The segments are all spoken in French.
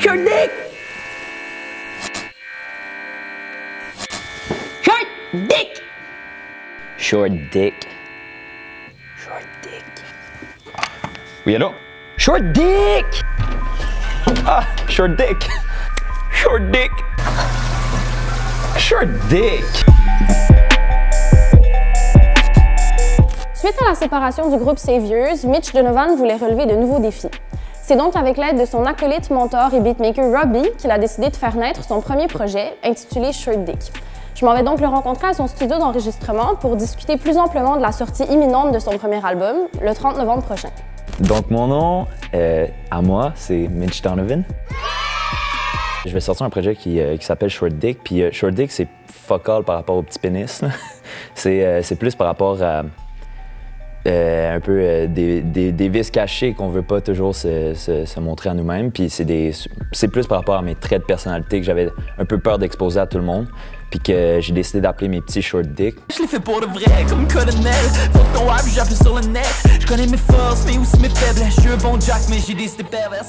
Short dick! Short dick! Short dick. Short dick. Oui, allô? Short dick! Ah, short dick. Short dick! Short dick. Suite à la séparation du groupe Saviors, Mitch Donovan voulait relever de nouveaux défis. C'est donc avec l'aide de son acolyte, mentor et beatmaker Robbie qu'il a décidé de faire naître son premier projet, intitulé Short Dick. Je m'en vais donc le rencontrer à son studio d'enregistrement pour discuter plus amplement de la sortie imminente de son premier album, le 30 novembre prochain. Donc, mon nom, à moi, c'est Mitch Donovan. Je vais sortir un projet qui s'appelle Short Dick. Puis Short Dick, c'est fuck all par rapport au petit pénis. C'est plus par rapport à un peu des vices cachés qu'on veut pas toujours se montrer à nous-mêmes. Puis c'est plus par rapport à mes traits de personnalité que j'avais un peu peur d'exposer à tout le monde. Puis que j'ai décidé d'appeler mes petits Short Dick. Je l'ai fait pour de vrai, comme colonel. Faut ton web, j'appuie sur le net. Je connais mes forces, mais aussi mes faiblesses. Je suis un bon Jack, mais j'ai décidé perverse.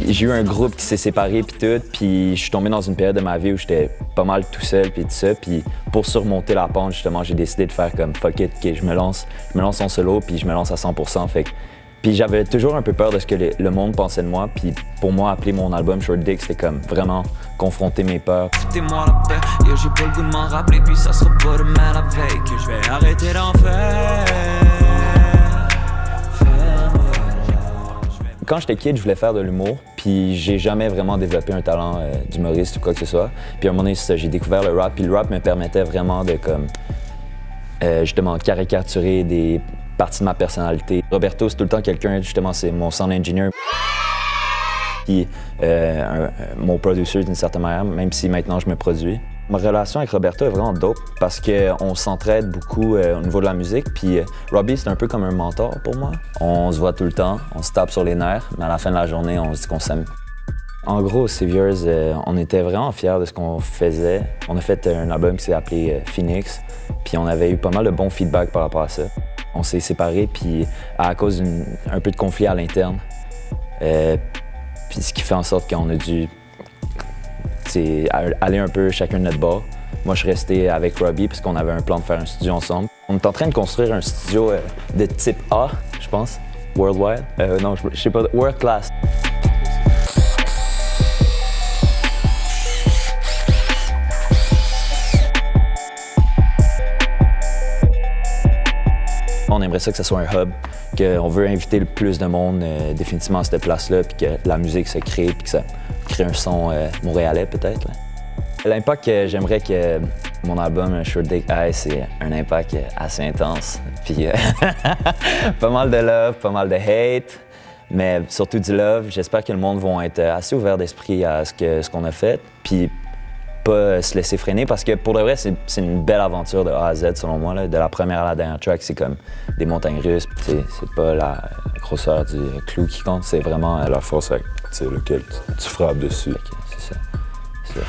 J'ai eu un groupe qui s'est séparé puis tout. Puis je suis tombé dans une période de ma vie où j'étais pas mal tout seul puis tout ça. Puis pour surmonter la pente, justement, j'ai décidé de faire comme fuck it, okay, je me lance en solo puis je me lance à 100%. Fait que puis j'avais toujours un peu peur de ce que le monde pensait de moi. Puis pour moi, appeler mon album Short Dick, c'était comme vraiment confronter mes peurs. Foutez-moi la paix, yo, j'ai pas le goût de m'en rappeler. Puis ça sera pas demain la veille que je vais arrêter d'en faire. Quand j'étais kid, je voulais faire de l'humour. Puis j'ai jamais vraiment développé un talent d'humoriste ou quoi que ce soit. Puis à un moment donné, j'ai découvert le rap. Puis le rap me permettait vraiment de comme justement caricaturer des partie de ma personnalité. Roberto, c'est tout le temps quelqu'un, justement, c'est mon sound engineer. Puis mon producer d'une certaine manière, même si maintenant je me produis. Ma relation avec Roberto est vraiment dope parce qu'on s'entraide beaucoup au niveau de la musique. Puis Robbie, c'est un peu comme un mentor pour moi. On se voit tout le temps, on se tape sur les nerfs, mais à la fin de la journée, on se dit qu'on s'aime. En gros, Saviors, on était vraiment fiers de ce qu'on faisait. On a fait un album qui s'est appelé Phoenix, puis on avait eu pas mal de bons feedbacks par rapport à ça. On s'est séparés, puis à cause d'un peu de conflit à l'interne. Puis ce qui fait en sorte qu'on a dû aller un peu chacun de notre bord. Moi, je suis resté avec Robbie parce qu'on avait un plan de faire un studio ensemble. On est en train de construire un studio de type A, je pense, worldwide. Non, je sais pas, world class. On aimerait ça que ce soit un hub, qu'on veut inviter le plus de monde définitivement à cette place-là, puis que la musique se crée, puis que ça crée un son montréalais peut-être. L'impact que j'aimerais que mon album Short Dick ait, c'est un impact assez intense. Puis pas mal de love, pas mal de hate, mais surtout du love. J'espère que le monde va être assez ouvert d'esprit à ce qu'on a fait. Puis pas se laisser freiner parce que pour de vrai, c'est une belle aventure de A à Z selon moi. Là. De la première à la dernière track, c'est comme des montagnes russes. C'est pas la grosseur du clou qui compte, c'est vraiment la force avec lequel tu frappes dessus. Okay, c'est ça. C'est ça.